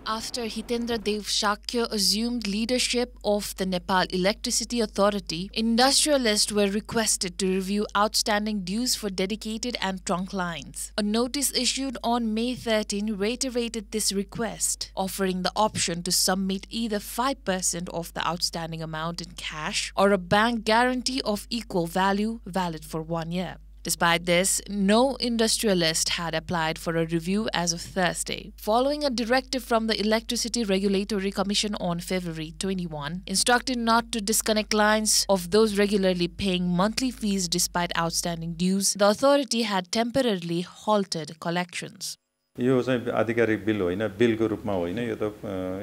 After Hitendra Dev Shakya assumed leadership of the Nepal Electricity Authority, industrialists were requested to review outstanding dues for dedicated and trunk lines. A notice issued on May 13 reiterated this request, offering the option to submit either 5% of the outstanding amount in cash or a bank guarantee of equal value valid for 1 year. Despite this, no industrialist had applied for a review as of Thursday, following a directive from the Electricity Regulatory Commission on February 21, instructing not to disconnect lines of those regularly paying monthly fees despite outstanding dues. The authority had temporarily halted collections. यो चाहिँ आधिकारिक bill होइन, बिलको रूपमा होइन, यो त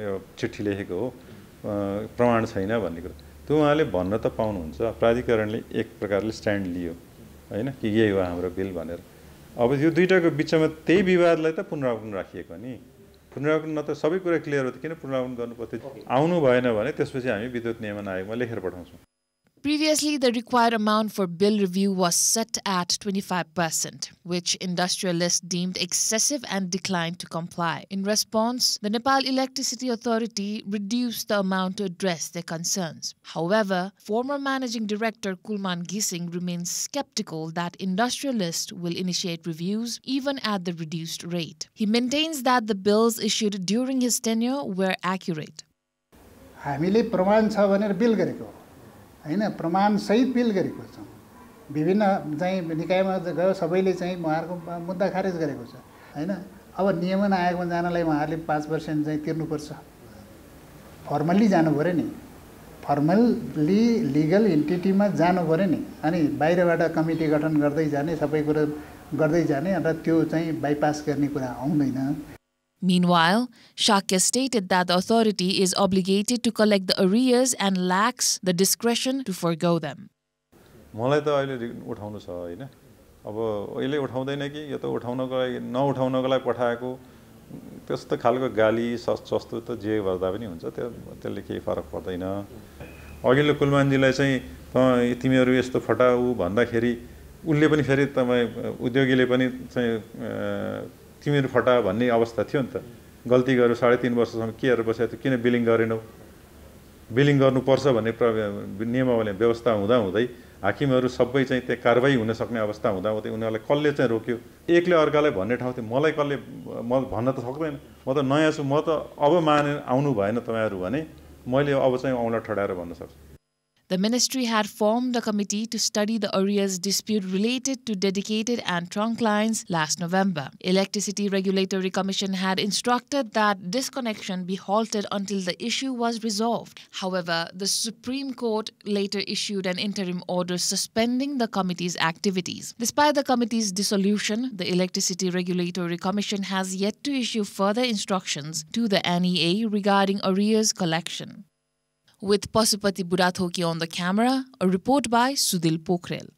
यो चिठी लेखेको हो, प्रमाण छैन भन्ने कुरा त्यो उहाँले भन्न त पाउनुहुन्छ। प्राधिकरणले एक प्रकारले स्ट्यान्ड लियो हैन कि यही हो हाम्रो बिल भनेर। अब यो दुईटाको बिचमा त्यही विवादलाई त पुनरावलोकन राखिएको नि। पुनरावलोकन न त सबै कुरा क्लियर हो त किन पुनरावलोकन गर्नु पर्यो? आउनु भएन भने त्यसपछि हामी विद्युत नियमन आयोगमा लेखेर पठाउँछौँ। Previously, the required amount for bill review was set at 25%, which industrialists deemed excessive and declined to comply. In response, the Nepal Electricity Authority reduced the amount to address their concerns. However, former Managing Director Kulman Gising remains skeptical that industrialists will initiate reviews even at the reduced rate. He maintains that the bills issued during his tenure were accurate. हामीले प्रमाण छ भनेर bill गरेको हैन, प्रमाण सहित bill गरेको छ। विभिन्न चाहिँ निकायमा गयो सबैले चाहिँ उहाँहरुको मुद्दा खारेज गरेको छ हैन। अब नियमन आयोगमा जानलाई उहाँहरुले 5% चाहिँ तिर्नुपर्छ। फर्मली जानु पर्यो नि, फर्मली लिगल एन्टिटीमा जानु पर्यो नि, अनि बाहिरबाट कमिटी गठन गर्दै जाने, सबै कुरा गर्दै जाने, र त्यो चाहिँ बाइपास गर्ने कुरा आउँदैन। Meanwhile, Shakya stated that the authority is obligated to collect the arrears and lacks the discretion to forgo them. मलाई त अहिले उठाउनु छ हैन। अब अहिले उठाउँदैन कि यो त उठाउनको लागि नउठाउनको लागि पठाएको त्यस्तो खालको गाली सस्तो त जे गर्दा पनि हुन्छ, त्यसले केही फरक पर्दैन। अघिल्लो कुलमानजीलाई चाहिँ तिमीहरू यस्तो फटाउ भन्दाखेरि उले पनि फेरि तपाई उद्योगीले पनि चाहिँ तिमीहरू फटा भन्ने अवस्था थियो नि त। गल्ती गर्यो 3.5 वर्षसम्म के हेरेर बसेको थियो, किन बिलिङ गरेनौ? बिलिङ गर्नुपर्छ भन्ने नियमावली व्यवस्था हुँदै हाकिमहरू सबै चाहिँ त्यो कारबाही हुन सक्ने अवस्था हुँदै उनीहरूलाई कसले चाहिँ रोक्यो? एकले अर्कालाई भन्ने ठाउँ थियो, मलाई कसले म भन्न त सक्दैन, म त नयाँ छु, म त अब माने आउनु भएन तपाईहरु भने मैले अब चाहिँ औँला ठडाएर भन्न सक्छु। The ministry had formed a committee to study the arrears dispute related to dedicated and trunk lines last November. Electricity Regulatory Commission had instructed that disconnection be halted until the issue was resolved. However, the Supreme Court later issued an interim order suspending the committee's activities. Despite the committee's dissolution, the Electricity Regulatory Commission has yet to issue further instructions to the NEA regarding arrears collection. With Pasupati Burathoki on the camera, a report by Sudil Pokhrel.